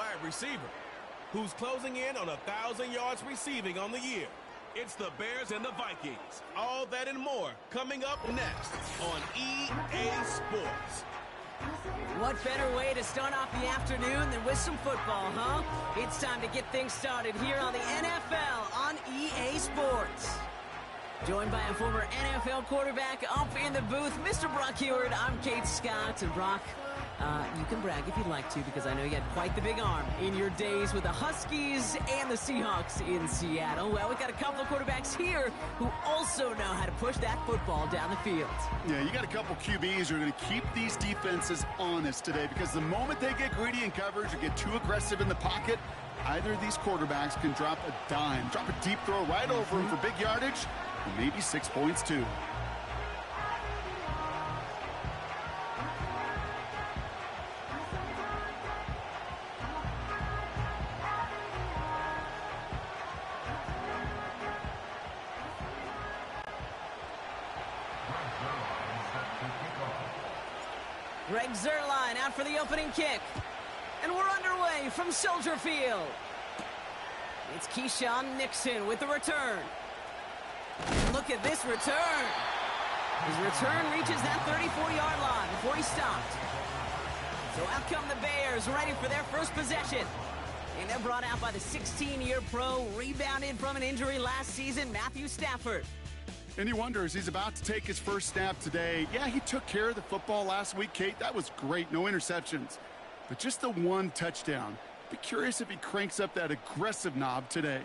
wide receiver, who's closing in on 1,000 yards receiving on the year. It's the Bears and the Vikings. All that and more coming up next on EA Sports. What better way to start off the afternoon than with some football, huh? It's time to get things started here on the NFL on EA Sports. Joined by a former NFL quarterback up in the booth, Mr. Brock Heward. I'm Kate Scott. And Brock, you can brag if you'd like to, because I know you had quite the big arm in your days with the Huskies and the Seahawks in Seattle. Well, we've got a couple of quarterbacks here who also know how to push that football down the field. Yeah, you got a couple QBs who are going to keep these defenses honest today, because the moment they get greedy in coverage or get too aggressive in the pocket, either of these quarterbacks can drop a dime, drop a deep throw right over him for big yardage, and maybe 6 points too. Greg Zuerlein out for the opening kick. And we're underway from Soldier Field. It's Keyshawn Nixon with the return. Look at this return. His return reaches that 34-yard line before he stopped. So out come the Bears, ready for their first possession. And they're brought out by the 16-year pro, rebounded from an injury last season, Matthew Stafford. And he wonders, he's about to take his first snap today. Yeah, he took care of the football last week, Kate. That was great, no interceptions. But just the one touchdown. Be curious if he cranks up that aggressive knob today.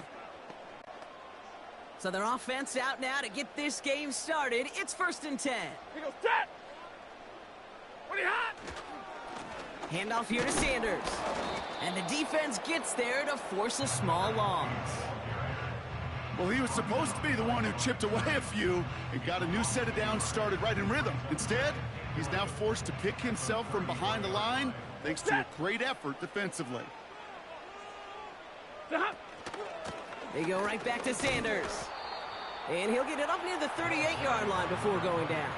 So their offense out now to get this game started. It's 1st and 10. He goes, set! What are you hot? Handoff here to Sanders. And the defense gets there to force a small loss. Well, he was supposed to be the one who chipped away a few and got a new set of downs started right in rhythm. Instead, he's now forced to pick himself from behind the line thanks to a great effort defensively. They go right back to Sanders. And he'll get it up near the 38-yard line before going down.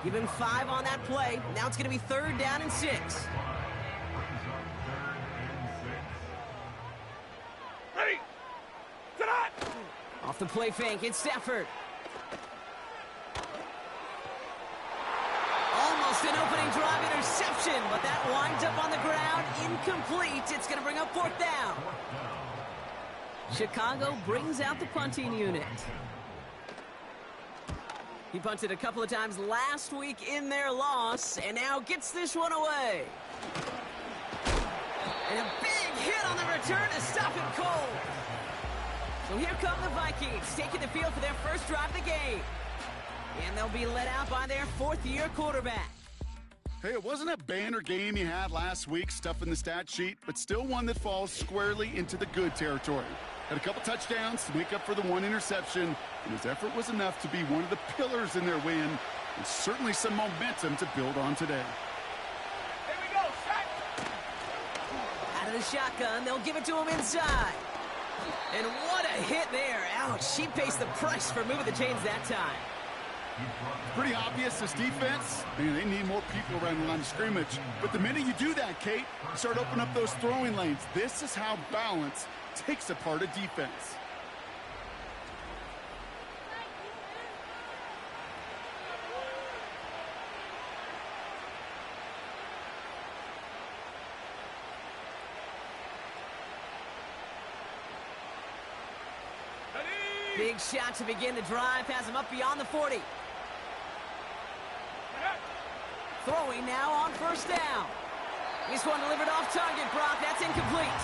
Give him 5 on that play. Now it's going to be 3rd down and 6. Ready! Tonight! Off the play fake, it's Stafford. Almost an opening drive interception, but that winds up on the ground, incomplete. It's going to bring up 4th down. Chicago brings out the punting unit. He punted a couple of times last week in their loss, and now gets this one away. And a big hit on the return to stop him cold. So here come the Vikings, taking the field for their first drive of the game. And they'll be led out by their 4th-year quarterback. Hey, it wasn't a banner game he had last week, stuff in the stat sheet, but still one that falls squarely into the good territory. Had a couple touchdowns to make up for the one interception, and his effort was enough to be one of the pillars in their win, and certainly some momentum to build on today. Here we go, set! Out of the shotgun, they'll give it to him inside. And what a hit there. Ouch, he pays the price for moving the chains that time. Pretty obvious, this defense, man, they need more people around the line of scrimmage. But the minute you do that, Kate, you start opening up those throwing lanes. This is how balance takes apart a defense. Big shot to begin the drive, has him up beyond the 40. Throwing now on 1st down. This one delivered off target, Brock. That's incomplete.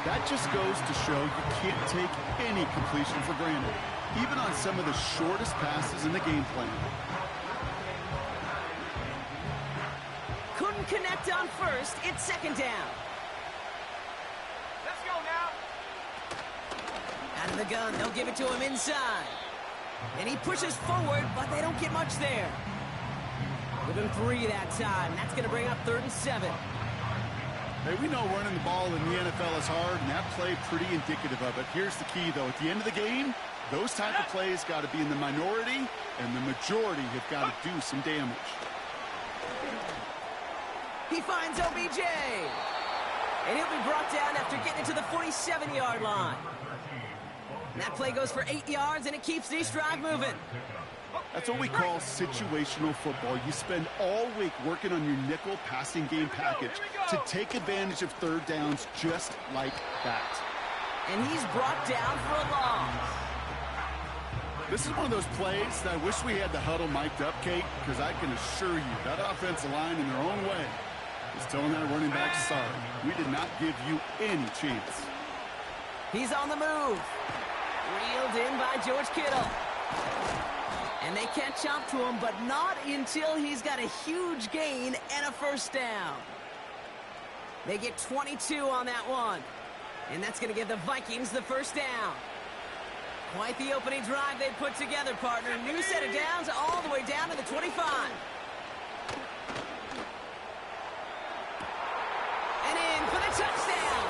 That just goes to show you can't take any completion for granted, even on some of the shortest passes in the game plan. Couldn't connect on 1st. It's 2nd down. Let's go now! Out of the gun, they'll give it to him inside. And he pushes forward, but they don't get much there. Give him 3 that time. That's going to bring up 3rd and 7. Hey, we know running the ball in the NFL is hard, and that play pretty indicative of it. Here's the key, though. At the end of the game, those type of plays got to be in the minority, and the majority have got to do some damage. He finds OBJ. And he'll be brought down after getting it to the 47-yard line. And that play goes for 8 yards, and it keeps this drive moving. That's what we call situational football. You spend all week working on your nickel passing game package to take advantage of third downs just like that. And he's brought down for a loss. This is one of those plays that I wish we had the huddle mic'd up, Kate, because I can assure you that offensive line in their own way is telling that running back, sorry, we did not give you any chance. He's on the move. Reeled in by George Kittle. And they catch up to him, but not until he's got a huge gain and a first down. They get 22 on that one. And that's going to give the Vikings the first down. Quite the opening drive they put together, partner. New set of downs all the way down to the 25. And in for the touchdown.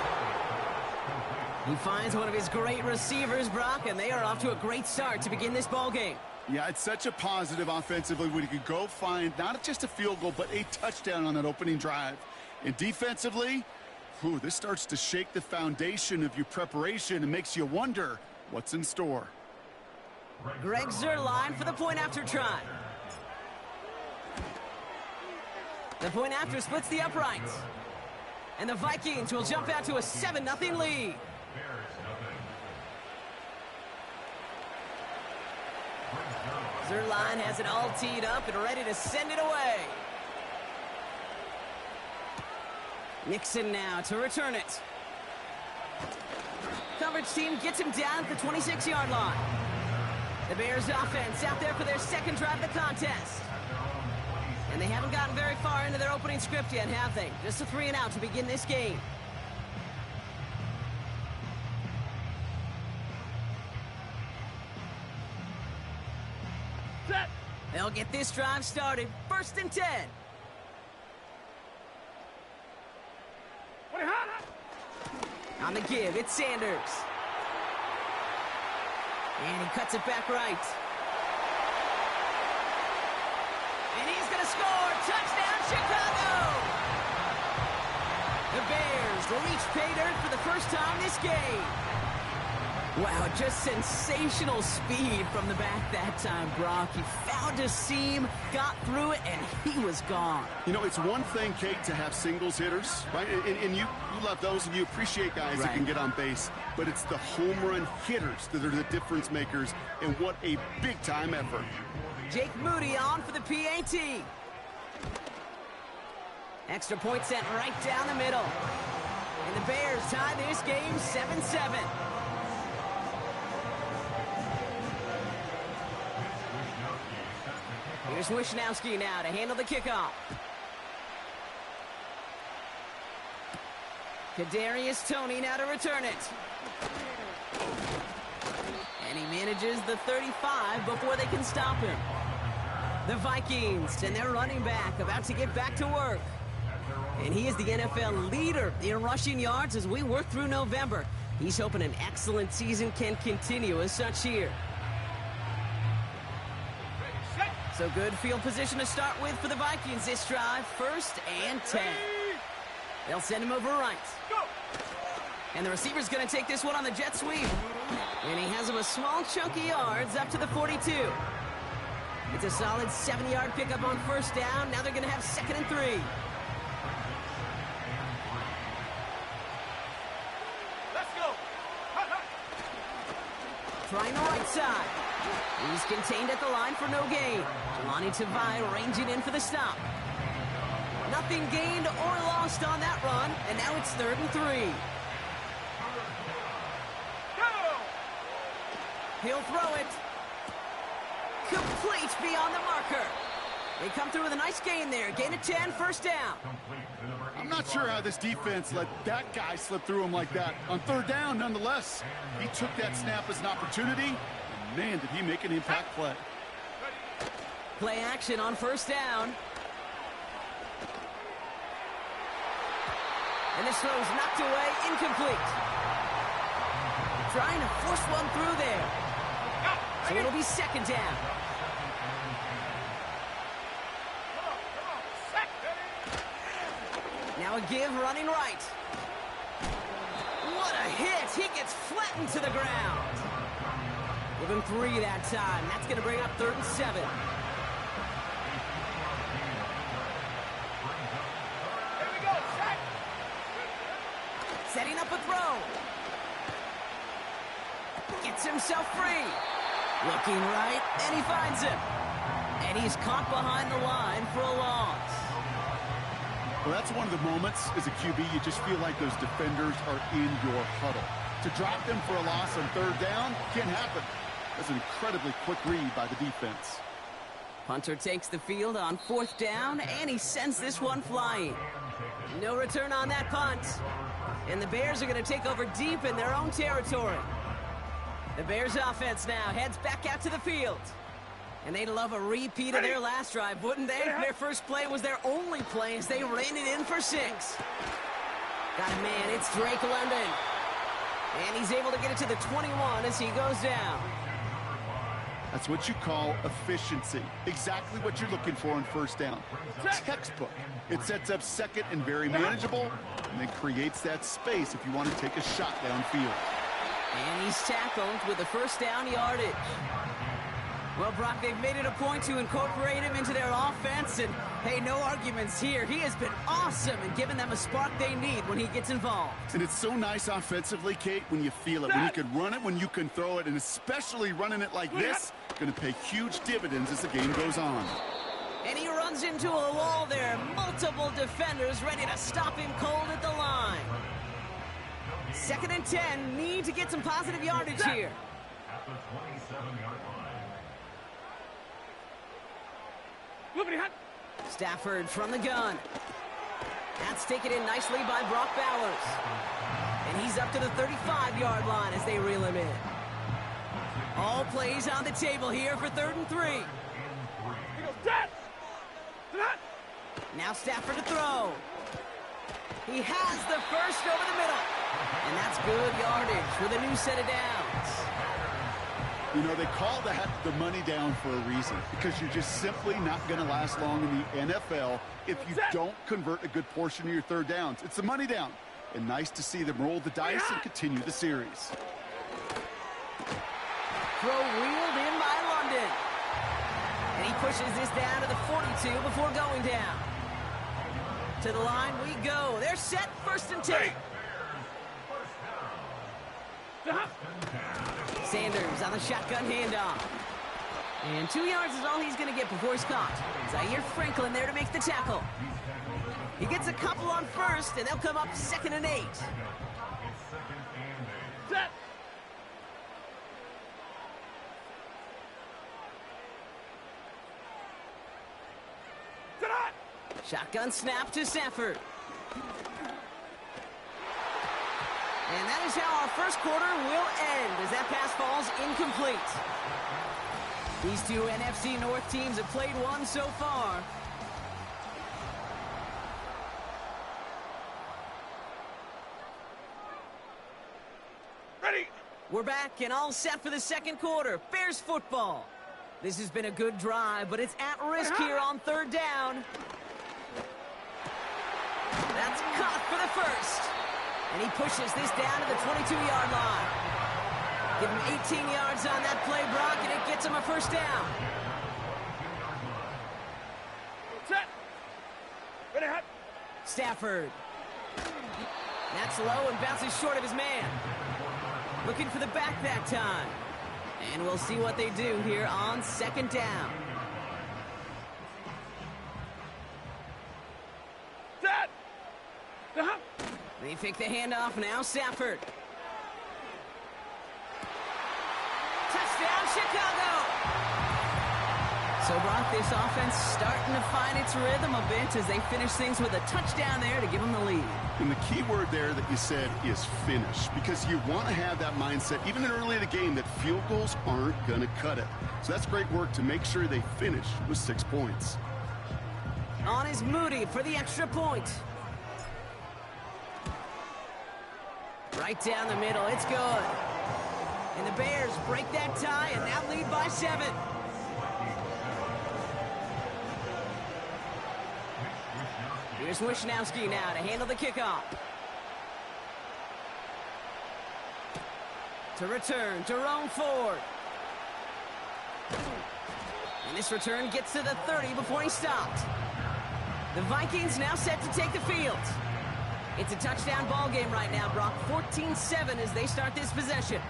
He finds one of his great receivers, Brock, and they are off to a great start to begin this ball game. Yeah, it's such a positive offensively when you can go find not just a field goal, but a touchdown on that opening drive. And defensively, this starts to shake the foundation of your preparation and makes you wonder what's in store. Greg Zuerlein for the point after try. The point after splits the uprights. And the Vikings will jump out to a 7-0 lead. Zuerlein has it all teed up and ready to send it away. Nixon now to return it. Coverage team gets him down at the 26-yard line. The Bears offense out there for their second drive of the contest. And they haven't gotten very far into their opening script yet, have they? Just a 3-and-out to begin this game. Set. They'll get this drive started. 1st and 10. On the give, it's Sanders. And he cuts it back right. And he's going to score. Touchdown, Chicago! The Bears reach pay dirt for the first time this game. Wow, just sensational speed from the back that time, Brock. He found a seam, got through it, and he was gone. You know, it's one thing, Kate, to have singles hitters, right? And you love those, and you appreciate guys that can get on base. But it's the home run hitters that are the difference makers, and what a big-time effort. Jake Moody on for the PAT. Extra point sent right down the middle. And the Bears tie this game 7-7. Here's Wishnowski now to handle the kickoff. Kadarius Toney now to return it. And he manages the 35 before they can stop him. The Vikings and their running back about to get back to work. And he is the NFL leader in rushing yards as we work through November. He's hoping an excellent season can continue as such here. So good field position to start with for the Vikings this drive. 1st and 10. They'll send him over right. And the receiver's going to take this one on the jet sweep. And he has him a small chunk of yards up to the 42. It's a solid 7-yard pickup on 1st down. Now they're going to have 2nd and 3. Let's go. Trying the right side. He's contained at the line for no gain. Jelani Tavai ranging in for the stop. Nothing gained or lost on that run, and now it's 3rd and 3. Go. He'll throw it. Complete beyond the marker. They come through with a nice gain there. Gain of 10, 1st down. I'm not sure how this defense let that guy slip through him like that. On 3rd down, nonetheless, he took that snap as an opportunity. Man, did he make an impact play. Play action on 1st down. And this throw's knocked away, incomplete. Trying to force one through there. So it'll be 2nd down. Now a give running right. hit. He gets flattened to the ground. Give him 3 that time. That's going to bring up 3rd and 7. Here we go, sack. Setting up a throw. Gets himself free. Looking right, and he finds him. And he's caught behind the line for a loss. Well, that's one of the moments as a QB, you just feel like those defenders are in your huddle. To drop them for a loss on 3rd down can't happen. That's an incredibly quick read by the defense. Punter takes the field on 4th down, and he sends this one flying. No return on that punt. And the Bears are going to take over deep in their own territory. The Bears offense now heads back out to the field. And they'd love a repeat of their last drive, wouldn't they? Their first play was their only play as they ran it in for 6. Got a man, it's Drake London. And he's able to get it to the 21 as he goes down. That's what you call efficiency. Exactly what you're looking for on 1st down. Textbook. It sets up 2nd and very manageable, and then creates that space if you want to take a shot downfield. And he's tackled with the 1st down yardage. Well, Brock, they've made it a point to incorporate him into their offense, and, hey, no arguments here. He has been awesome and given them a spark they need when he gets involved. And it's so nice offensively, Kate, when you feel it, when you can run it, when you can throw it, and especially running it like this, going to pay huge dividends as the game goes on. And he runs into a wall there. Multiple defenders ready to stop him cold at the line. 2nd and 10, need to get some positive yardage here. At the 27-yard line. Stafford from the gun. That's taken in nicely by Brock Bowers. And he's up to the 35-yard line as they reel him in. All plays on the table here for 3rd and 3. Now Stafford to throw. He has the first over the middle. And that's good yardage with a new set of downs. You know, they call that the money down for a reason, because you're just simply not going to last long in the NFL if you don't convert a good portion of your 3rd downs. It's the money down. And nice to see them roll the dice and continue the series. Throw wheeled in by London. And he pushes this down to the 42 before going down. To the line we go. They're set, 1st and 10. Sanders on the shotgun handoff. And 2 yards is all he's going to get before he's caught. Zaire Franklin there to make the tackle. He gets a couple on 1st, and they'll come up 2nd and 8. Set. Shotgun snap to Stafford. And that is how our 1st quarter will end as that pass falls incomplete. These 2 NFC North teams have played one so far. Ready. We're back and all set for the 2nd quarter. Bears football. This has been a good drive, but it's at risk here on 3rd down. That's caught for the 1st. And he pushes this down to the 22-yard line. Give him 18 yards on that play, Brock, and it gets him a 1st down. Set. Ready, hot. Stafford. That's low and bounces short of his man. Looking for the back that time. And we'll see what they do here on 2nd down. Set. They fake the handoff now, Stafford. Touchdown, Chicago! So, Brock, this offense starting to find its rhythm a bit as they finish things with a touchdown there to give them the lead. And the key word there that you said is finish, because you want to have that mindset, even early in the game, that field goals aren't going to cut it. So that's great work to make sure they finish with 6 points. On is Moody for the extra point. Right down the middle, it's good. And the Bears break that tie and now lead by 7. Here's Wisnowski now to handle the kickoff. To return, Jerome Ford. And this return gets to the 30 before he stopped. The Vikings now set to take the field. It's a touchdown ball game right now, Brock. 14-7 as they start this possession.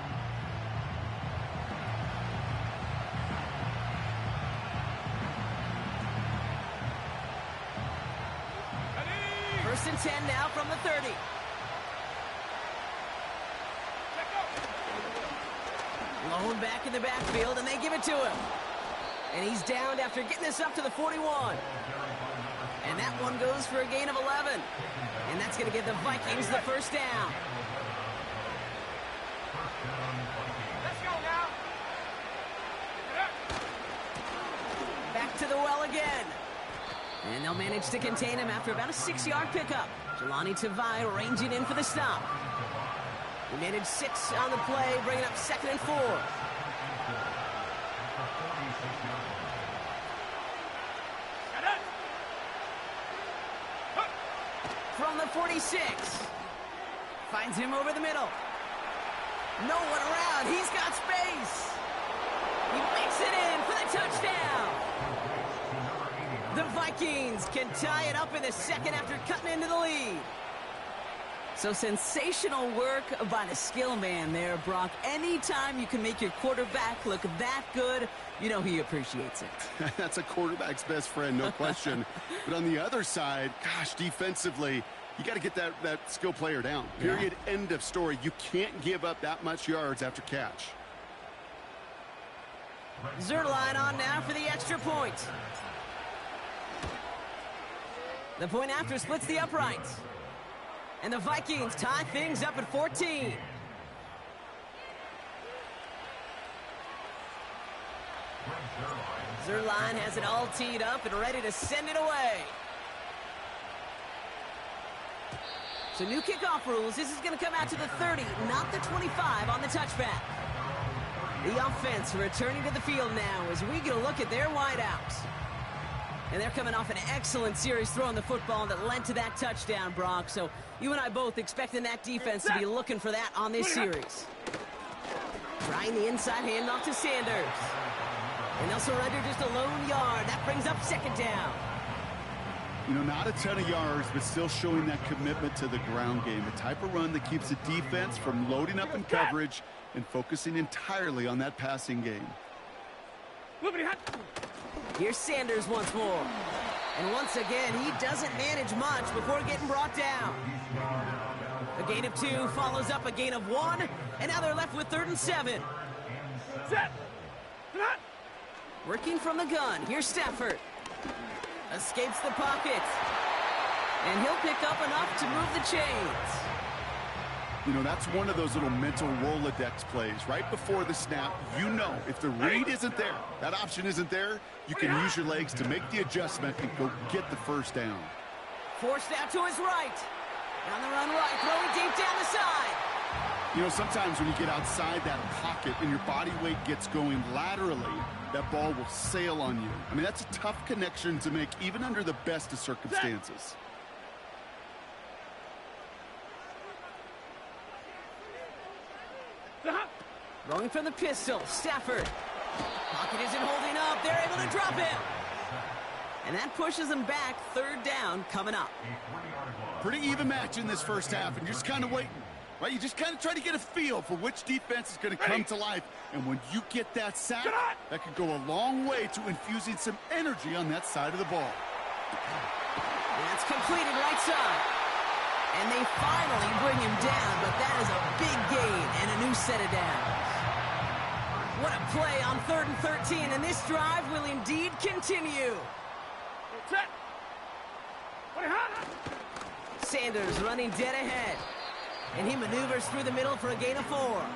First and 10 now from the 30. Lone back in the backfield, and they give it to him. And he's downed after getting this up to the 41. And that one goes for a gain of 11. And that's going to give the Vikings the first down. Let's go now. Back to the well again. And they'll manage to contain him after about a 6-yard pickup. Jelani Tavai ranging in for the stop. He managed 6 on the play, bringing up 2nd and 4. From the 46. Finds him over the middle. No one around. He's got space. He makes it in for the touchdown. The Vikings can tie it up in the second after cutting into the lead. So sensational work by the skill man there, Brock. Anytime you can make your quarterback look that good, you know he appreciates it. That's a quarterback's best friend, no question. But on the other side, gosh, defensively, you got to get that skill player down. Period, end of story. You can't give up that much yards after catch. Zerline on now for the extra point. The point after splits the uprights. And the Vikings tie things up at 14. Zerline has it all teed up and ready to send it away. So new kickoff rules. This is going to come out to the 30, not the 25 on the touchback. The offense returning to the field now as we get a look at their wideouts. And they're coming off an excellent series throwing the football that led to that touchdown, Brock. So you and I both expecting that defense to be looking for that on this series. Trying the inside handoff to Sanders. And they'll surrender just a lone yard. That brings up 2nd down. You know, not a ton of yards, but still showing that commitment to the ground game. A type of run that keeps the defense from loading up in coverage and focusing entirely on that passing game. Here's Sanders once more. And once again, he doesn't manage much before getting brought down. A gain of 2 follows up a gain of 1, and now they're left with 3rd and 7. Set. Working from the gun, here's Stafford. Escapes the pocket. And he'll pick up enough to move the chains. You know, that's one of those little mental Rolodex plays. Right before the snap, you know if the read isn't there, that option isn't there, you can use your legs to make the adjustment and go get the first down. Forced out to his right. On the run right, throwing deep down the side. You know, sometimes when you get outside that pocket and your body weight gets going laterally, that ball will sail on you. I mean, that's a tough connection to make even under the best of circumstances. Rolling from the pistol, Stafford. Pocket isn't holding up. They're able to drop him. And that pushes them back. 3rd down coming up. Pretty even match in this first half, and you're just kind of waiting. Right? You just kind of try to get a feel for which defense is going to come to life. And when you get that sack, that could go a long way to infusing some energy on that side of the ball. That's completed right side. And they finally bring him down, but that is a big gain and a new set of downs. What a play on 3rd and 13, and this drive will indeed continue. Sanders running dead ahead. And he maneuvers through the middle for a gain of 4.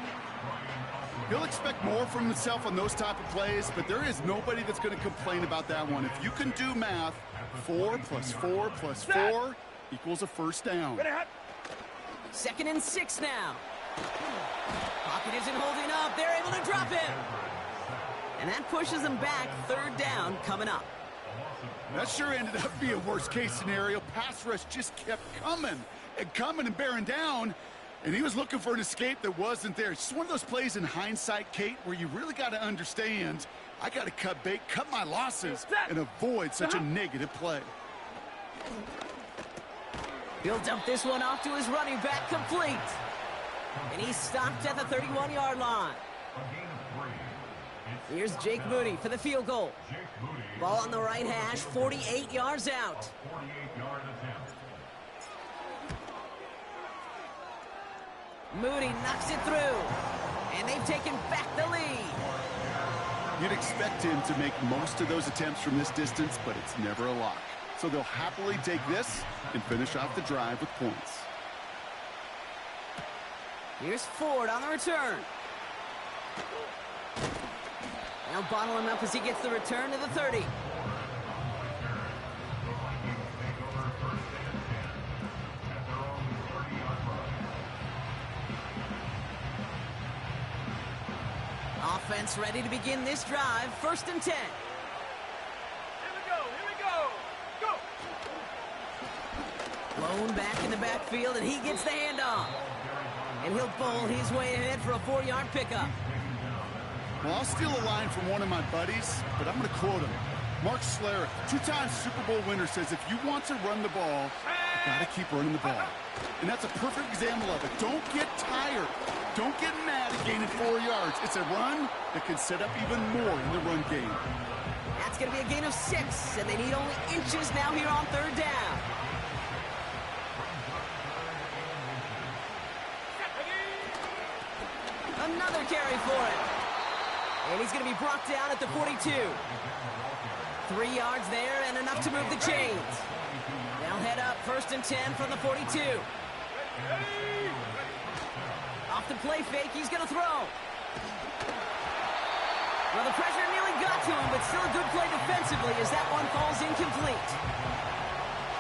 He'll expect more from himself on those type of plays, but there is nobody that's going to complain about that one. If you can do math, 4 plus 4 plus 4 equals a first down. 2nd and 6 now. Pocket isn't holding up. They're able to drop him. And that pushes them back. 3rd down coming up. That sure ended up being a worst-case scenario. Pass rush just kept coming and bearing down. And he was looking for an escape that wasn't there. It's just one of those plays in hindsight, Kate, where you really got to understand, I got to cut bait, cut my losses, and avoid such a negative play. He'll dump this one off to his running back, complete. And he's stopped at the 31-yard line. Here's Jake Moody for the field goal. Ball on the right hash, 48 yards out. Moody knocks it through, and they've taken back the lead. You'd expect him to make most of those attempts from this distance, but it's never a lock. So they'll happily take this and finish off the drive with points. Here's Ford on the return. They'll bottle him up as he gets the return to the 30. Offense ready to begin this drive. 1st and 10. Here we go. Go! Blown back in the backfield, and he gets the handoff. And he'll bowl his way ahead for a 4-yard pickup. Well, I'll steal a line from one of my buddies, but I'm going to quote him. Mark Schlereth, 2-time Super Bowl winner, says if you want to run the ball, you got to keep running the ball. And that's a perfect example of it. Don't get tired. Don't get mad at gaining 4 yards. It's a run that can set up even more in the run game. That's going to be a gain of 6, and they need only inches now here on 3rd down. Another carry for him. And he's going to be brought down at the 42. 3 yards there and enough to move the chains. They'll head up 1st and 10 from the 42. Off the play fake, he's going to throw. Well, the pressure nearly got to him, but still a good play defensively as that one falls incomplete.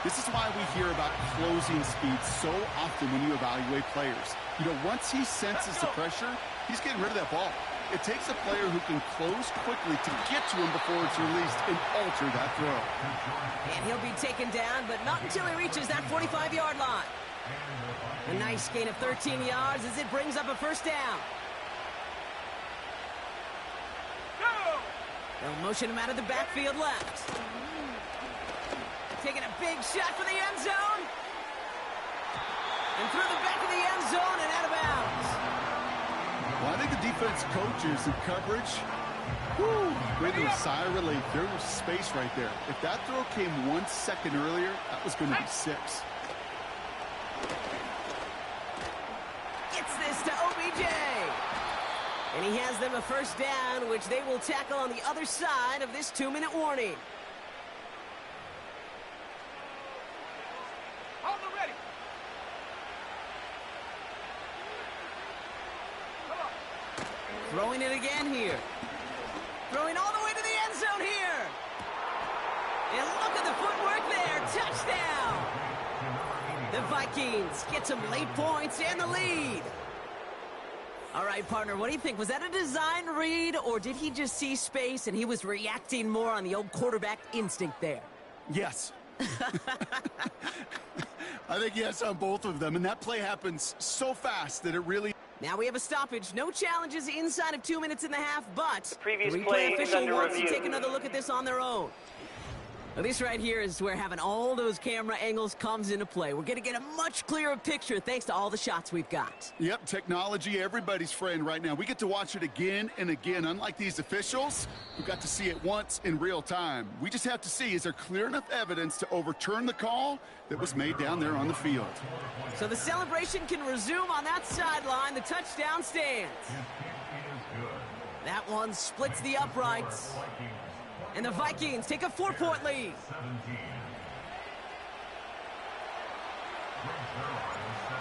This is why we hear about closing speed so often when you evaluate players. You know, once he senses the pressure, he's getting rid of that ball. It takes a player who can close quickly to get to him before it's released and alter that throw. And he'll be taken down, but not until he reaches that 45-yard line. A nice gain of 13 yards as it brings up a 1st down. They'll motion him out of the backfield left. Taking a big shot for the end zone. And through the back of the end zone and out of bounds. Well, I think the defense coaches in coverage, breathing a sigh of relief. There was space right there. If that throw came 1 second earlier, that was going to be 6. Gets this to OBJ. And he has them a 1st down, which they will tackle on the other side of this 2-minute warning. Hold it ready. Throwing it again here. Throwing all the way to the end zone here. And look at the footwork there. Touchdown. The Vikings get some late points and the lead. All right, partner, what do you think? Was that a design read, or did he just see space and he was reacting more on the old quarterback instinct there? Yes. I think yes on both of them, and that play happens so fast that it really... Now we have a stoppage. No challenges inside of 2 minutes and a half, but the previous replay play is official under wants review. to take another look at this on their own. Now, this right here is where having all those camera angles comes into play. We're going to get a much clearer picture thanks to all the shots we've got. Yep, technology, everybody's friend right now. We get to watch it again and again. Unlike these officials, we got to see it once in real time. We just have to see, is there clear enough evidence to overturn the call that was made down there on the field? So the celebration can resume on that sideline. The touchdown stands. That one splits the uprights. And the Vikings take a 4-point lead.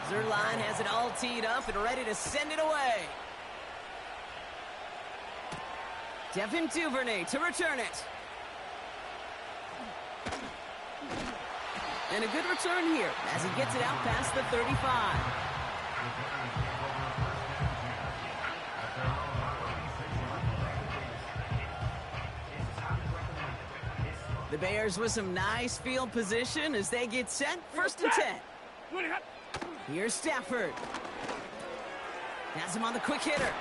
Zerline has it all teed up and ready to send it away. Devin Duvernay to return it. And a good return here as he gets it out past the 35. The Bears with some nice field position as they get set. 1st and 10. Here's Stafford. Has him on the quick hitter.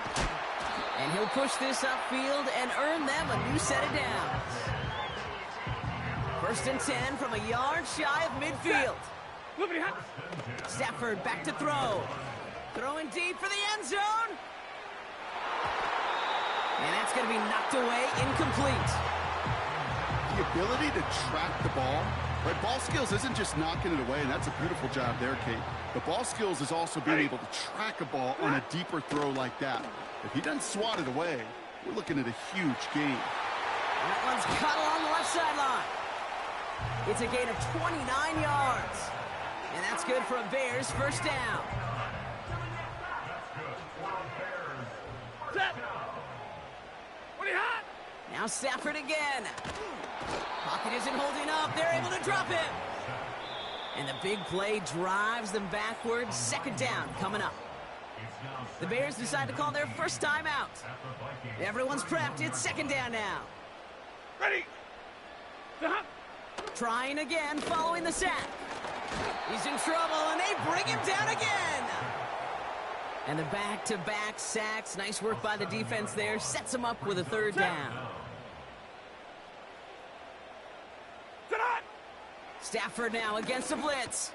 And he'll push this upfield and earn them a new set of downs. 1st and 10 from a yard shy of midfield. Stafford back to throw. Throwing deep for the end zone. And that's going to be knocked away, incomplete. The ability to track the ball, right? Ball skills isn't just knocking it away, and that's a beautiful job there, Kate. The ball skills is also being able to track a ball on a deeper throw like that. If he doesn't swat it away, we're looking at a huge gain. That one's cut along the left sideline. It's a gain of 29 yards. And that's good for a Bears first down. Now Stafford again. Pocket isn't holding up. They're able to drop him. And the big play drives them backwards. 2nd down coming up. The Bears decide to call their first timeout. Everyone's prepped. It's 2nd down now. Ready. Trying again following the sack. He's in trouble, and they bring him down again. And the back-to-back sacks. Nice work by the defense there. Sets him up with a 3rd down. Stafford now against the blitz.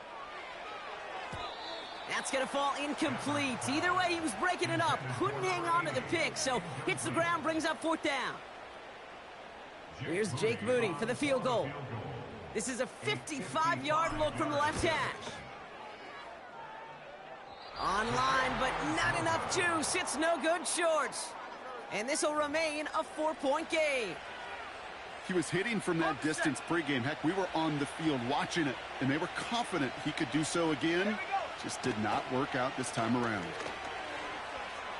That's going to fall incomplete. Either way, he was breaking it up. Couldn't hang on to the pick, so hits the ground, brings up 4th down. Here's Jake Moody for the field goal. This is a 55-yard look from the left hash. Online, but not enough juice. It's no good short. And this will remain a 4-point game. He was hitting from that distance pregame. Heck, we were on the field watching it, and they were confident he could do so again. Just did not work out this time around.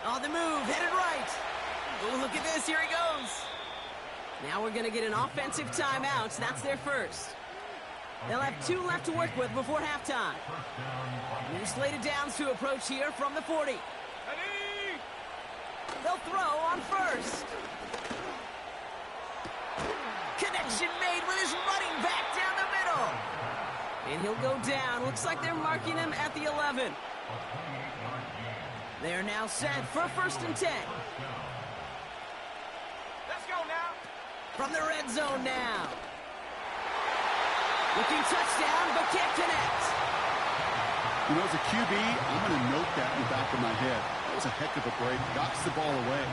On the move, headed right. Oh, look at this. Here he goes. Now we're going to get an offensive timeout. That's their first. They'll have 2 left to work with before halftime. New slated downs to approach here from the 40. They'll throw on first. Connection made with his running back down the middle. And he'll go down. Looks like they're marking him at the 11. They're now set for 1st and 10. Let's go now. From the red zone now. Looking touchdown, but can't connect. You know, as a QB, I'm going to note that in the back of my head. That was a heck of a break. Knocks the ball away.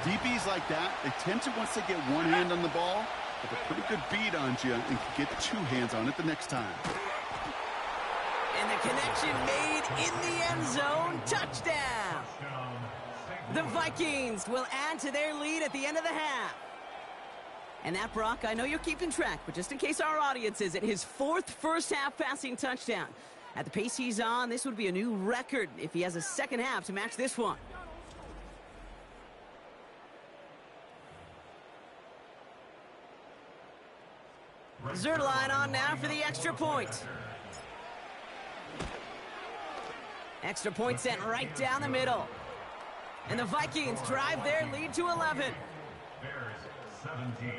DBs like that, they tend to, once they get one hand on the ball, have a pretty good beat on you and can get 2 hands on it the next time. And the connection made in the end zone. Touchdown. The Vikings will add to their lead at the end of the half. And that, Brock, I know you're keeping track, but just in case our audience isn't, his 4th first-half passing touchdown. At the pace he's on, this would be a new record if he has a second half to match this one. Zerline on now for the extra point. Extra point sent right down the middle. And the Vikings drive their lead to 11. Bears 17.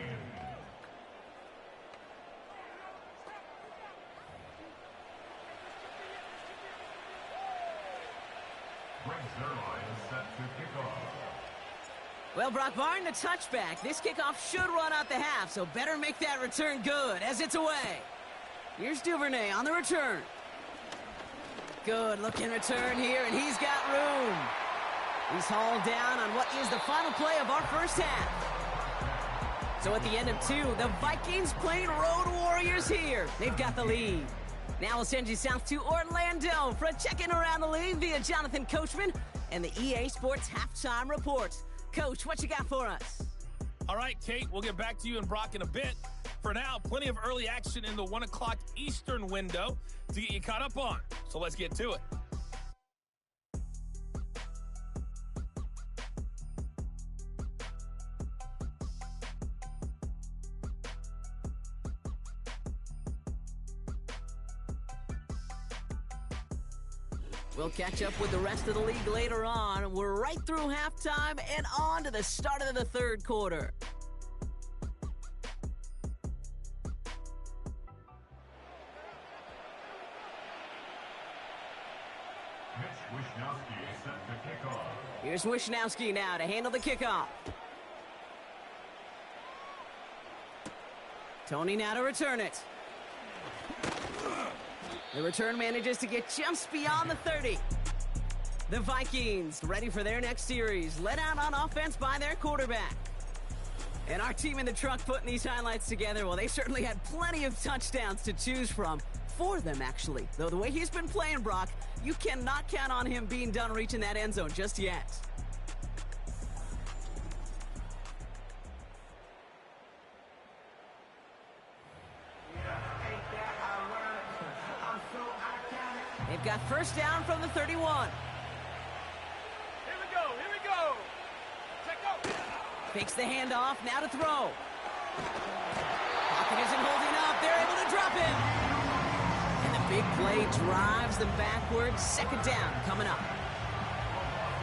Well, Brock, barring the touchback, this kickoff should run out the half, so better make that return good as it's away. Here's Duvernay on the return. Good looking return here, and he's got room. He's hauled down on what is the final play of our first half. So at the end of 2, the Vikings playing Road Warriors here. They've got the lead. Now we'll send you south to Orlando for a check-in around the league via Jonathan Coachman and the EA Sports Halftime Report. Coach, what you got for us? All right, Kate, we'll get back to you and Brock in a bit. For now, plenty of early action in the 1 o'clock Eastern window to get you caught up on. So let's get to it. We'll catch up with the rest of the league later on. We're right through halftime and on to the start of the 3rd quarter. Wisnowski set the kickoff. Here's Wisnowski now to handle the kickoff. Tony now to return it. The return manages to get just beyond the 30. The Vikings ready for their next series, led out on offense by their quarterback. And our team in the truck putting these highlights together, well, they certainly had plenty of touchdowns to choose from. For them, actually. Though the way he's been playing, Brock, you cannot count on him being done reaching that end zone just yet. They've got first down from the 31. Here we go. Check go. Fakes the handoff, now to throw. Pocket isn't holding up, they're able to drop it. And the big play drives them backwards. Second down coming up.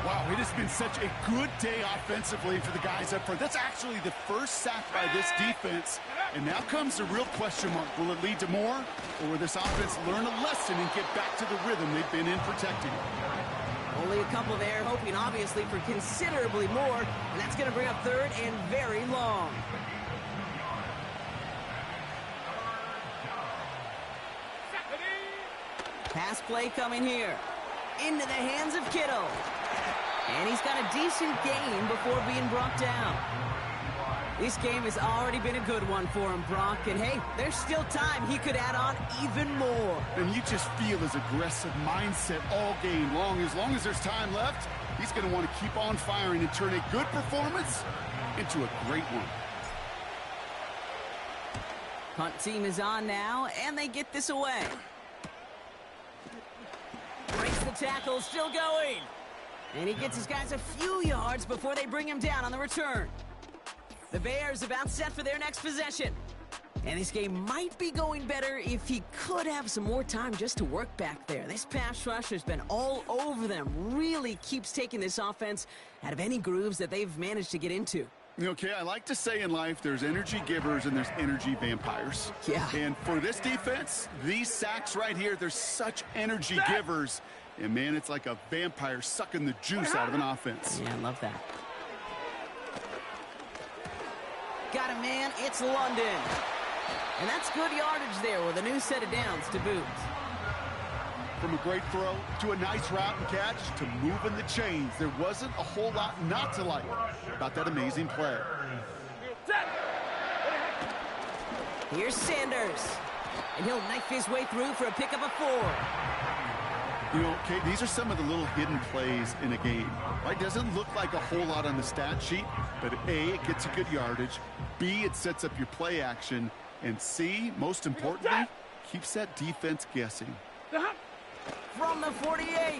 Wow, it has been such a good day offensively for the guys up front. That's actually the first sack by this defense. And now comes the real question mark. Will it lead to more? Or will this offense learn a lesson and get back to the rhythm they've been in protecting? Only a couple there, hoping obviously for considerably more. And that's going to bring up third and very long. Pass play coming here. Into the hands of Kittle. And he's got a decent gain before being brought down. This game has already been a good one for him, Brock. And hey, there's still time he could add on even more. And you just feel his aggressive mindset all game long. As long as there's time left, he's going to want to keep on firing and turn a good performance into a great one. Punt team is on now, and they get this away. Breaks the tackle, still going. And he gets his guys a few yards before they bring him down on the return. The Bears about set for their next possession. And this game might be going better if he could have some more time just to work back there. This pass rush has been all over them. Really keeps taking this offense out of any grooves that they've managed to get into. Okay, I like to say in life there's energy givers and there's energy vampires. Yeah. And for this defense, these sacks right here, they're such energy givers. And, man, it's like a vampire sucking the juice out of an offense. Yeah, I love that. Got a man, it's London. And that's good yardage there with a new set of downs to boot. From a great throw to a nice route and catch to moving the chains, there wasn't a whole lot not to like about that amazing play. Here's Sanders. And he'll knife his way through for a pickup of 4. You know, Kate, these are some of the little hidden plays in a game. Right? Doesn't look like a whole lot on the stat sheet, but A, it gets you good yardage. B, it sets up your play action. And C, most importantly, keeps that defense guessing. From the 48.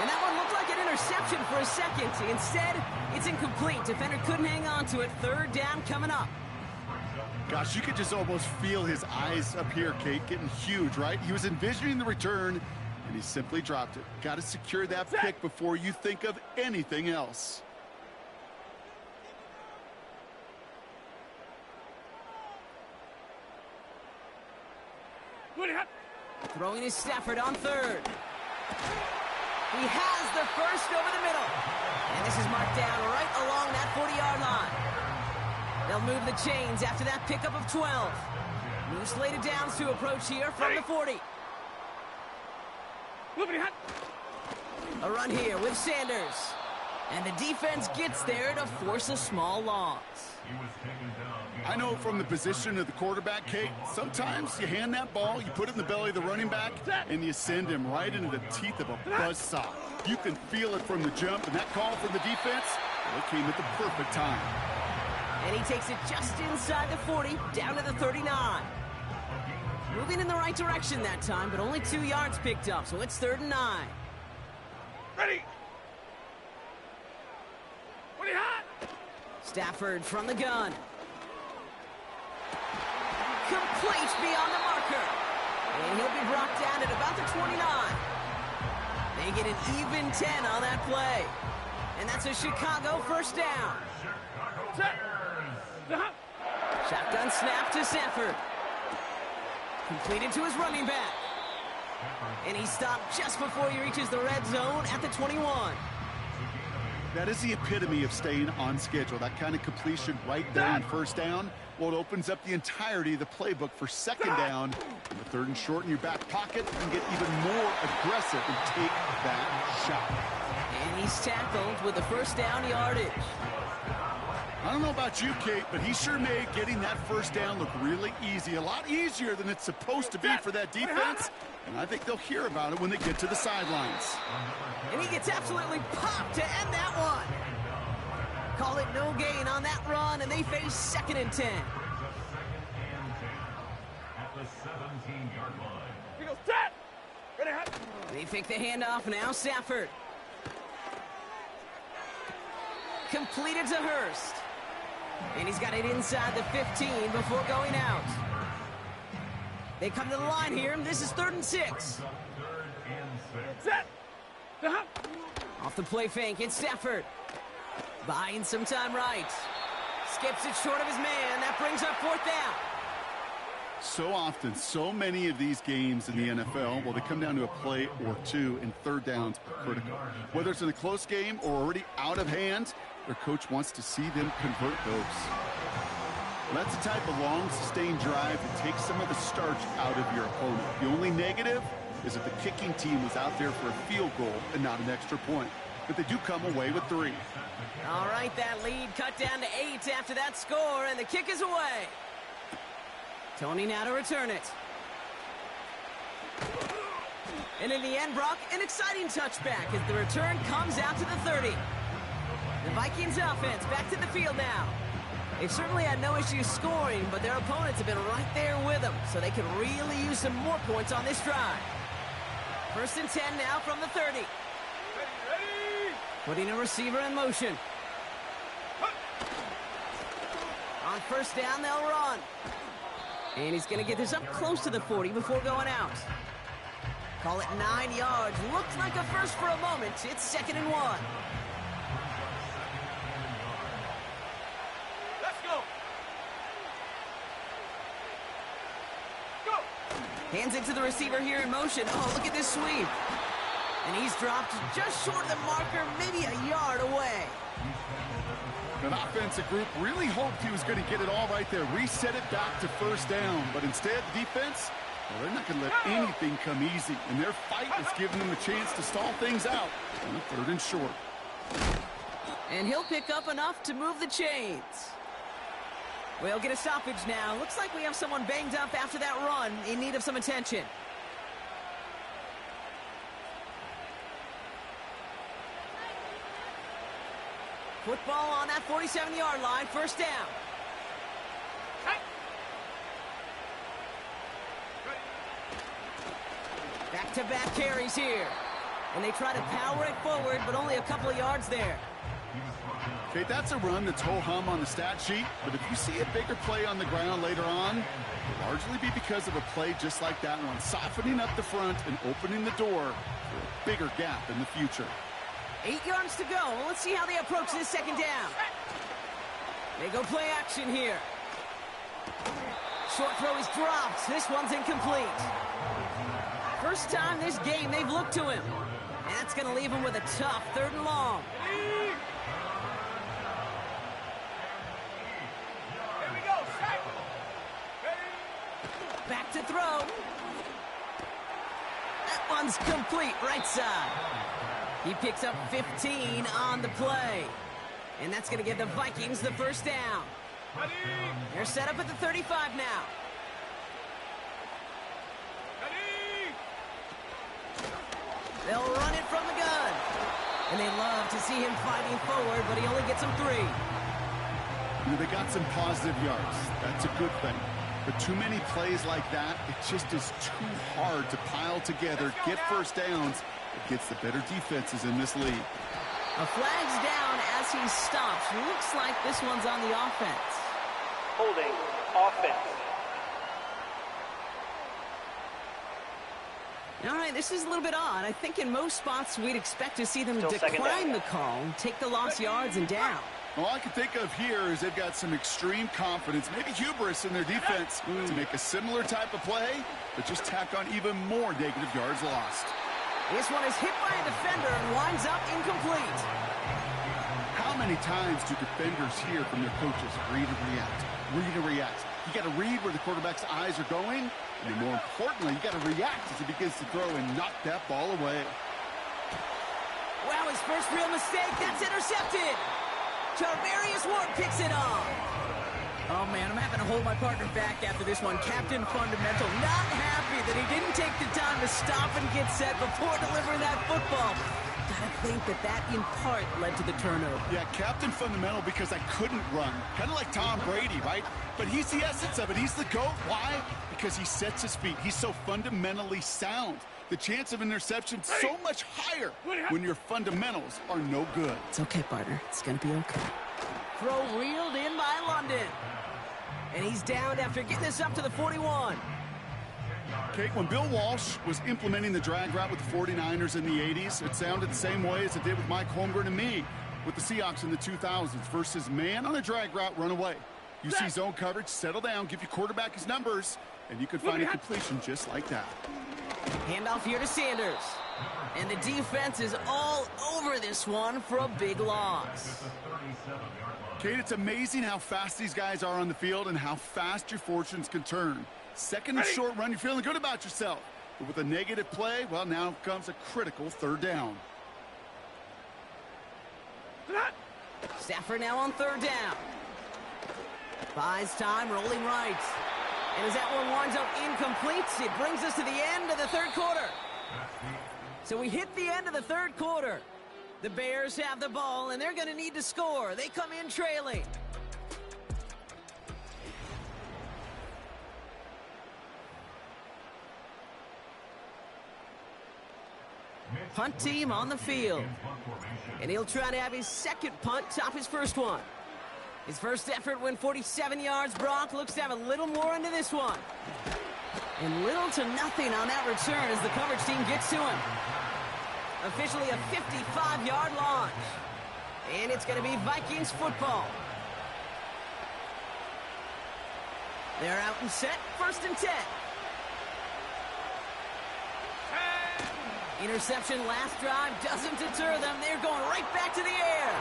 And that one looked like an interception for a second. Instead, it's incomplete. Defender couldn't hang on to it. Third down coming up. Gosh, you could just almost feel his eyes up here, Kate, getting huge, right? He was envisioning the return, and he simply dropped it. Got to secure that pick before you think of anything else. Throwing his Stafford on third. He has the first over the middle. And this is marked down right along that 40-yard line. They'll move the chains after that pickup of 12. New slated downs to approach here from the 40. A run here with Sanders. And the defense gets there to force a small loss. I know from the position of the quarterback, Kate, sometimes you hand that ball, you put it in the belly of the running back, and you send him right into the teeth of a buzzsaw. You can feel it from the jump, and that call from the defense, well, it came at the perfect time. And he takes it just inside the 40, down to the 39. Moving in the right direction that time, but only 2 yards picked up, so it's 3rd and 9. Ready. What are you hot? Stafford from the gun. Complete beyond the marker. And he'll be brought down at about the 29. They get an even 10 on that play. And that's a Chicago first down. Shotgun snap to Stafford. Completed to his running back. And he stopped just before he reaches the red zone at the 21. That is the epitome of staying on schedule. That kind of completion right there on first down. Well, it opens up the entirety of the playbook for second down. And the 3rd and short in your back pocket, you can get even more aggressive and take that shot. And he's tackled with the first down yardage. I don't know about you, Kate, but he sure made getting that first down look really easy. A lot easier than it's supposed to be for that defense. And I think they'll hear about it when they get to the sidelines. And he gets absolutely popped to end that one. Call it no gain on that run, and they face 2nd and 10. At the 17-yard line. He goes, set! Ready, hot! They pick the handoff now, Stafford. Completed to Hurst. And he's got it inside the 15 before going out. They come to the line here. This is 3rd and 6. Set! Off the play fake, it's Stafford. Buying some time right. Skips it short of his man. That brings up 4th down. So often, so many of these games in the NFL, well, they come down to a play or two, and 3rd downs are critical. Whether it's in a close game or already out of hand, their coach wants to see them convert those. Well, that's the type of long, sustained drive that takes some of the starch out of your opponent. The only negative is that the kicking team was out there for a field goal and not an extra point. But they do come away with 3. All right, that lead cut down to 8 after that score, and the kick is away. Tony now to return it. And in the end, Brock, an exciting touchback as the return comes out to the 30. The Vikings offense back to the field now. They've certainly had no issues scoring, but their opponents have been right there with them, so they could really use some more points on this drive. 1st and 10 now from the 30. Ready! Putting a receiver in motion. On first down, they'll run. And he's going to get this up close to the 40 before going out. Call it 9 yards. Looked like a first for a moment. It's 2nd and 1. Let's go! Go! Hands it to the receiver here in motion. Oh, look at this sweep. And he's dropped just short of the marker, maybe a yard away. An offensive group really hoped he was going to get it all right there, reset it back to first down. But instead, defense, well, they're not going to let anything come easy. And their fight is giving them a chance to stall things out on a 3rd and short. And he'll pick up enough to move the chains. We'll get a stoppage now. Looks like we have someone banged up after that run in need of some attention. Football on that 47-yard line, first down. Back-to-back carries here. And they try to power it forward, but only a couple of yards there. Okay, that's a run that's ho-hum on the stat sheet, but if you see a bigger play on the ground later on, it'll largely be because of a play just like that one, softening up the front and opening the door for a bigger gap in the future. 8 yards to go. Let's see how they approach this second down. They go play action here. Short throw is dropped. This one's incomplete. First time this game they've looked to him. And that's going to leave him with a tough 3rd and long. Here we go, set! Ready? Back to throw. That one's complete, right side. He picks up 15 on the play. And that's going to give the Vikings the first down. Ready? They're set up at the 35 now. Ready? They'll run it from the gun. And they love to see him fighting forward, but he only gets them 3. You know, they got some positive yards. That's a good thing. But too many plays like that, it just is too hard to pile together, get first downs against the better defenses in this league. A flag's down as he stops. Looks like this one's on the offense. Holding offense. All right, this is a little bit odd. I think in most spots we'd expect to see them Still second decline down. the call, take the lost yards and down. All I can think of here is they've got some extreme confidence, maybe hubris in their defense to make a similar type of play, but just tack on even more negative yards lost. This one is hit by a defender and winds up incomplete. How many times do defenders hear from their coaches, read and react, read and react? You got to read where the quarterback's eyes are going, and more importantly, you got to react as he begins to throw and knock that ball away. Wow, his first real mistake, that's intercepted. Charvarius Ward picks it off. Oh, man, I'm having to hold my partner back after this one. Captain Fundamental not happy that he didn't take the time to stop and get set before delivering that football. Gotta think that in part led to the turnover. Yeah, Captain Fundamental because I couldn't run. Kind of like Tom Brady, right? But he's the essence of it. He's the GOAT. Why? Because he sets his feet. He's so fundamentally sound. The chance of interception so much higher when your fundamentals are no good. It's okay, partner. It's gonna be okay. Throw reeled in by London. And he's down after getting this up to the 41. Kate, when Bill Walsh was implementing the drag route with the 49ers in the 80s, it sounded the same way as it did with Mike Holmgren and me with the Seahawks in the 2000s versus man on a drag route, run away. You see zone coverage, settle down, give your quarterback his numbers, and you can find a completion just like that. Handoff here to Sanders. And the defense is all over this one for a big loss. Kate, it's amazing how fast these guys are on the field and how fast your fortunes can turn. Second and short run, you're feeling good about yourself. But with a negative play, well, now comes a critical third down. Stafford now on third down. Buys time, rolling right. And as that one winds up incomplete, it brings us to the end of the third quarter. So we hit the end of the third quarter. The Bears have the ball, and they're going to need to score. They come in trailing. Punt team on the field. And he'll try to have his second punt top his first one. His first effort went 47 yards. Brock looks to have a little more into this one. And little to nothing on that return as the coverage team gets to him. Officially a 55-yard launch. And it's going to be Vikings football. They're out and set, 1st and 10. Interception last drive doesn't deter them. They're going right back to the air.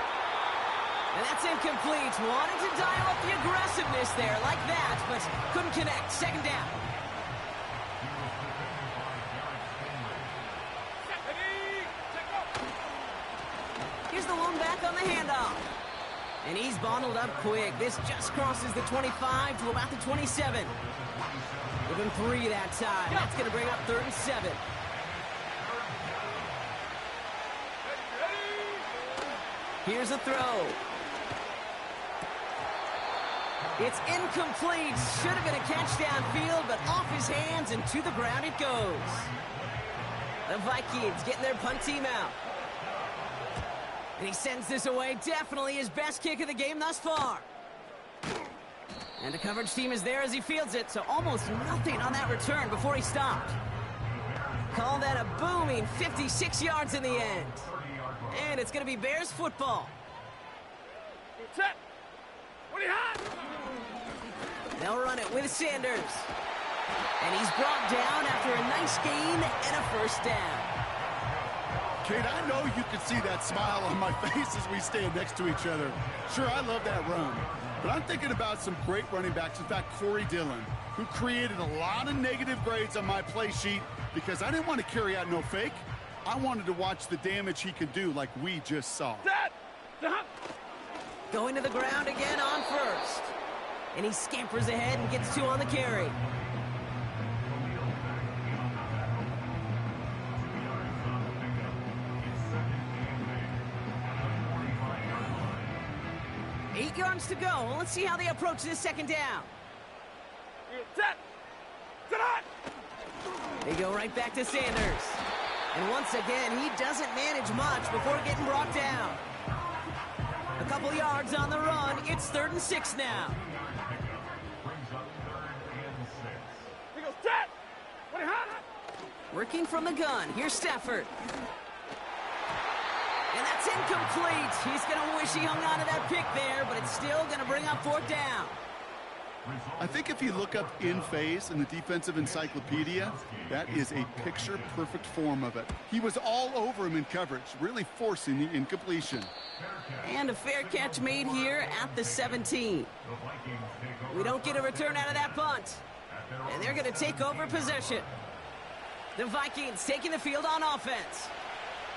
And that's incomplete. Wanted to dial up the aggressiveness there like that, but couldn't connect. Second down. Here's the lone back on the handoff. And he's bottled up quick. This just crosses the 25 to about the 27. Give him 3 that time. That's going to bring up 3rd and 7. Here's a throw. It's incomplete. Should have been a catch downfield, but off his hands and to the ground it goes. The Vikings getting their punt team out. And he sends this away. Definitely his best kick of the game thus far. And the coverage team is there as he fields it, so almost nothing on that return before he stopped. Call that a booming 56 yards in the end. And it's going to be Bears football. Set. What do you have? They'll run it with Sanders. And he's brought down after a nice gain and a first down. Kate, I know you can see that smile on my face as we stand next to each other. Sure, I love that run. But I'm thinking about some great running backs. In fact, Corey Dillon, who created a lot of negative grades on my play sheet because I didn't want to carry out no fake. I wanted to watch the damage he could do like we just saw. Going to the ground again on first. And he scampers ahead and gets 2 on the carry. Eight yards to go. Let's see how they approach this second down. They go right back to Sanders. And once again, he doesn't manage much before getting brought down. A couple yards on the run. It's 3rd and 6 now. Working from the gun. Here's Stafford. And that's incomplete. He's going to wish he hung on to that pick there, but it's still going to bring up 4th down. I think if you look up in phase in the defensive encyclopedia, that is a picture-perfect form of it. He was all over him in coverage, really forcing the incompletion. And a fair catch made here at the 17. We don't get a return out of that punt. And they're going to take over possession. The Vikings taking the field on offense.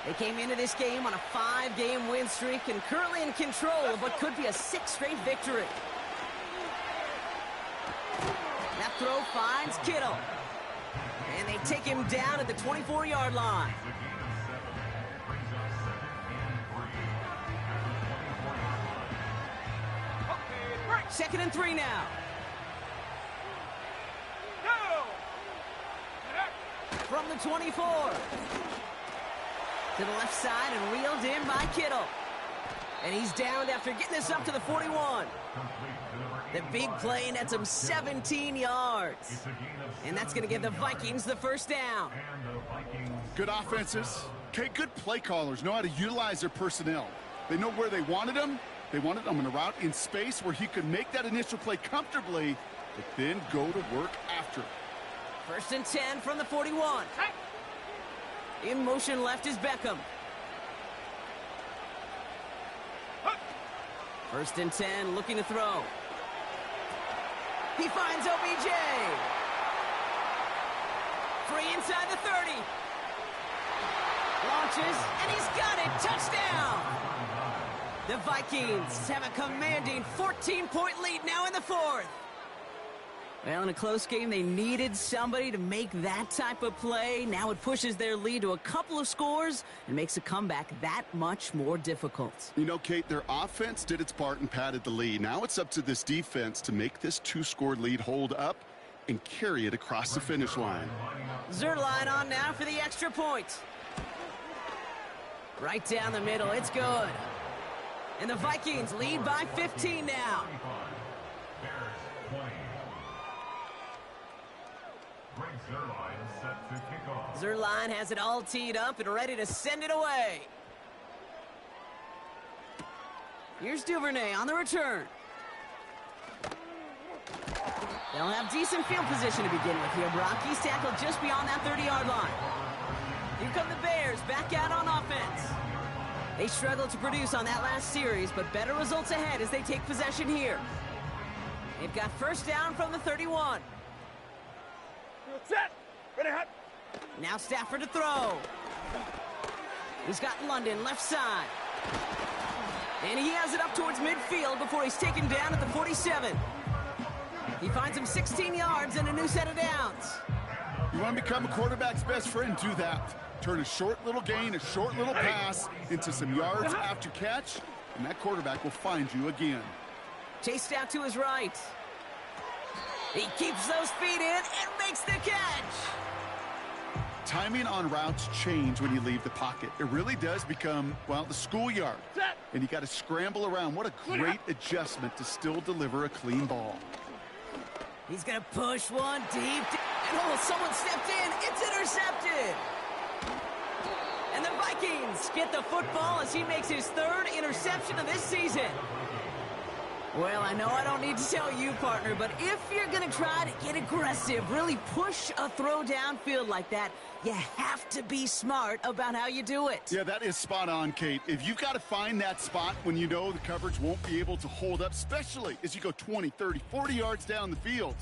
They came into this game on a 5-game win streak and currently in control of what could be a 6th straight victory. That throw finds Kittle. And they take him down at the 24-yard line. Second and 3 now. From the 24. To the left side and reeled in by Kittle. And he's downed after getting this up to the 41. The big play nets him 17 yards. And that's going to give the Vikings the 1st down. Good offenses. Okay, good play callers know how to utilize their personnel. They know where they wanted them. They wanted them in a route in space where he could make that initial play comfortably, but then go to work after. 1st and 10 from the 41. In motion left is Beckham. 1st and 10, looking to throw. He finds OBJ. Free inside the 30. Launches, and he's got it. Touchdown! The Vikings have a commanding 14-point lead now in the 4th. Well, in a close game, they needed somebody to make that type of play. Now it pushes their lead to a couple of scores and makes a comeback that much more difficult. You know, Kate, their offense did its part and padded the lead. Now it's up to this defense to make this 2-score lead hold up and carry it across the finish line. Zerline on now for the extra point. Right down the middle, it's good. And the Vikings lead by 15 now. Zerline has it all teed up and ready to send it away. Here's Duvernay on the return. They'll have decent field position to begin with here, Brock. He's tackled just beyond that 30-yard line. Here come the Bears back out on offense. They struggled to produce on that last series, but better results ahead as they take possession here. They've got 1st down from the 31. Set. Ready, hot. Now Stafford to throw. He's got London left side. And he has it up towards midfield before he's taken down at the 47. He finds him 16 yards and a new set of downs. You want to become a quarterback's best friend? Do that. Turn a short little gain, a short little pass into some yards after catch, and that quarterback will find you again. Chased out to his right. He keeps those feet in and makes the catch. Timing on routes change when you leave the pocket. It really does become, well, the schoolyard. And you got to scramble around. What a great adjustment to still deliver a clean ball. He's going to push one deep. And oh, someone stepped in. It's intercepted. And the Vikings get the football as he makes his 3rd interception of this season. Well, I know I don't need to tell you, partner, but if you're going to try to get aggressive, really push a throw downfield like that, you have to be smart about how you do it. Yeah, that is spot on, Kate. If you've got to find that spot when you know the coverage won't be able to hold up, especially as you go 20, 30, 40 yards down the field.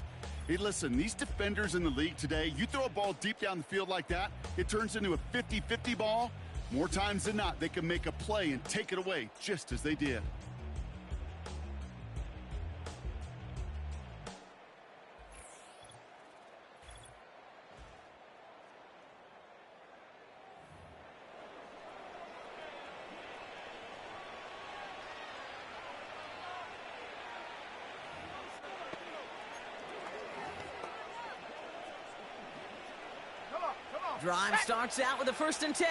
Hey, listen, these defenders in the league today, you throw a ball deep down the field like that, it turns into a 50-50 ball. More times than not, they can make a play and take it away, just as they did. Drive starts out with a 1st and 10.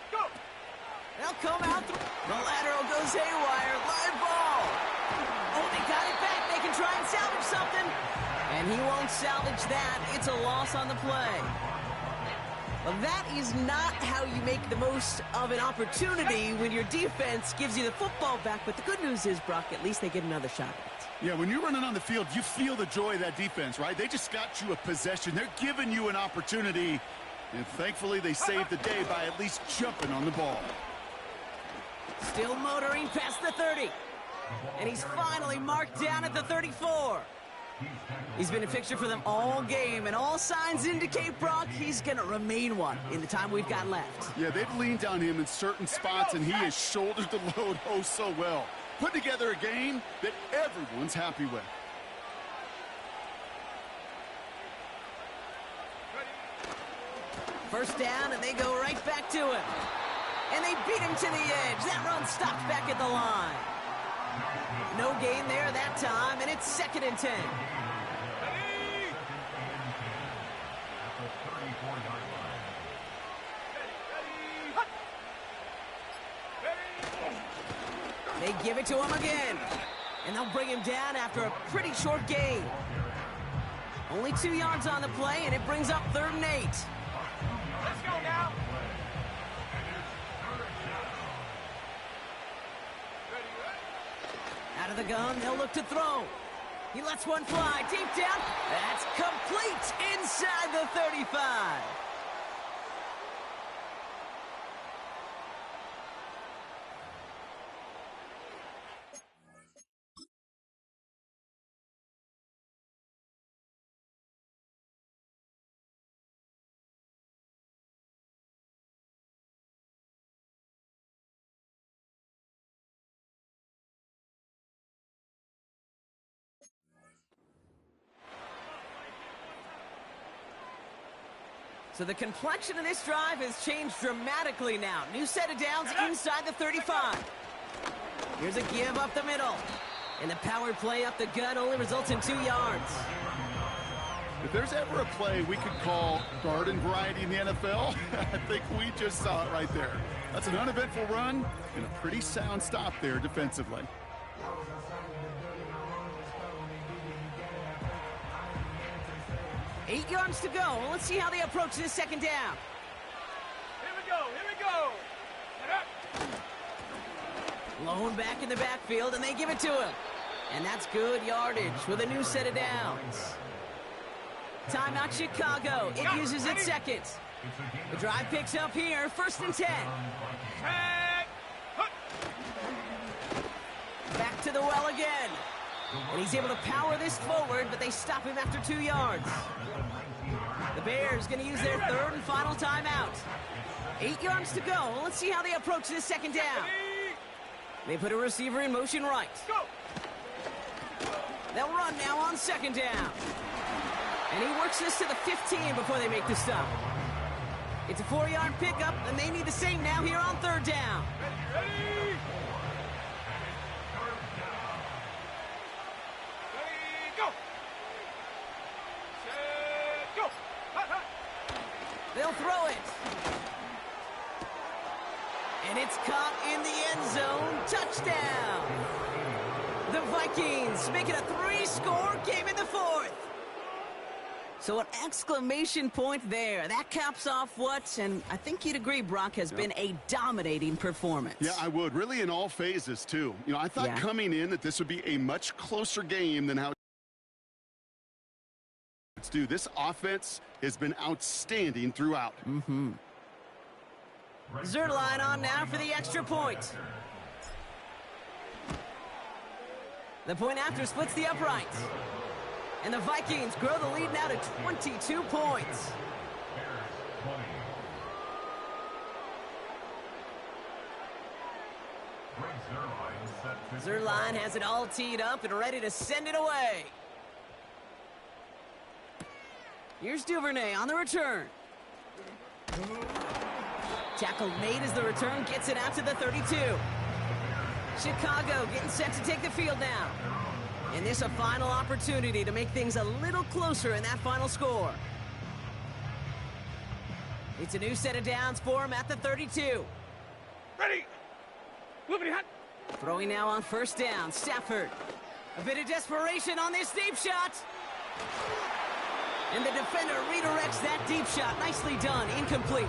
Go. They'll come out. The lateral goes haywire. Live ball. Oh, they got it back. They can try and salvage something. And he won't salvage that. It's a loss on the play. Well, that is not how you make the most of an opportunity when your defense gives you the football back. But the good news is, Brock, at least they get another shot at it. Yeah, when you're running on the field, you feel the joy of that defense, right? They just got you a possession. They're giving you an opportunity. And thankfully, they saved the day by at least jumping on the ball. Still motoring past the 30. And he's finally marked down at the 34. He's been a fixture for them all game, and all signs indicate, Brock, he's going to remain one in the time we've got left. Yeah, they've leaned on him in certain spots, and he has shouldered the load oh so well. Put together a game that everyone's happy with. First down, and they go right back to him. And they beat him to the edge. That run stopped back at the line. No gain there that time, and it's 2nd and 10. They give it to him again. And they'll bring him down after a pretty short gain. Only 2 yards on the play, and it brings up 3rd and 8. Let's go now. Out of the gun, they'll look to throw. He lets one fly deep down. That's complete inside the 35. So the complexion of this drive has changed dramatically now. New set of downs inside the 35. Here's a give up the middle. And the power play up the gut only results in 2 yards. If there's ever a play we could call garden variety in the NFL, I think we just saw it right there. That's an uneventful run and a pretty sound stop there defensively. Eight yards to go. Let's see how they approach this 2nd down. Here we go. Here we go. Lone back in the backfield, and they give it to him. And that's good yardage with a new set of downs. Timeout Chicago. It uses its 2nd. The drive picks up here. 1st and 10. Back to the well again. And he's able to power this forward, but they stop him after 2 yards. The Bears going to use their 3rd and final timeout. 8 yards to go. Let's see how they approach this 2nd down. They put a receiver in motion right. They'll run now on 2nd down. And he works this to the 15 before they make the stop. It's a 4-yard pickup, and they need the same now here on 3rd down. Ready? Go. Set, go. They'll throw it. And it's caught in the end zone. Touchdown. The Vikings make it a 3-score game in the 4th. So an exclamation point there. That caps off what, and I think you'd agree, Brock, has been a dominating performance. Yeah, I would. Really in all phases, too. You know, I thought coming in that this would be a much closer game than how it's due. This offense has been outstanding throughout. Zerline on now for the extra point. The point after splits the uprights. And the Vikings grow the lead now to 22 points. Zerline has it all teed up and ready to send it away. Here's Duvernay on the return. Tackle made as the return gets it out to the 32. Chicago getting set to take the field now. And this a final opportunity to make things a little closer in that final score. It's a new set of downs for him at the 32. Ready. Moving hot. Throwing now on 1st down, Stafford. A bit of desperation on this deep shot. And the defender redirects that deep shot. Nicely done. Incomplete.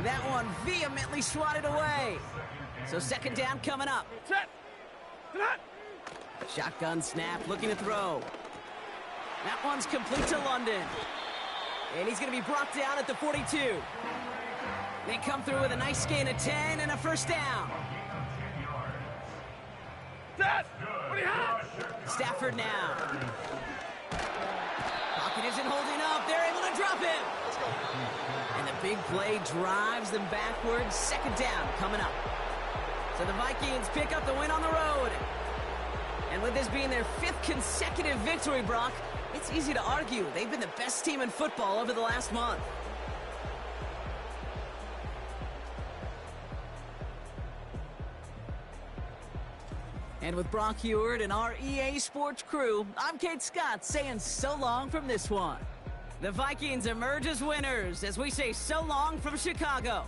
That one vehemently swatted away. So second down coming up. Set. Shotgun snap, looking to throw. That one's complete to London. And he's going to be brought down at the 42. They come through with a nice gain of 10 and a first down. Set. What do you have? Stafford now. Pocket isn't holding up. They're able to drop it. And the big play drives them backwards. Second down coming up. So the Vikings pick up the win on the road. And with this being their 5th consecutive victory, Brock, it's easy to argue they've been the best team in football over the last month. And with Brock Heward and our EA Sports crew, I'm Kate Scott saying so long from this one. The Vikings emerge as winners as we say so long from Chicago.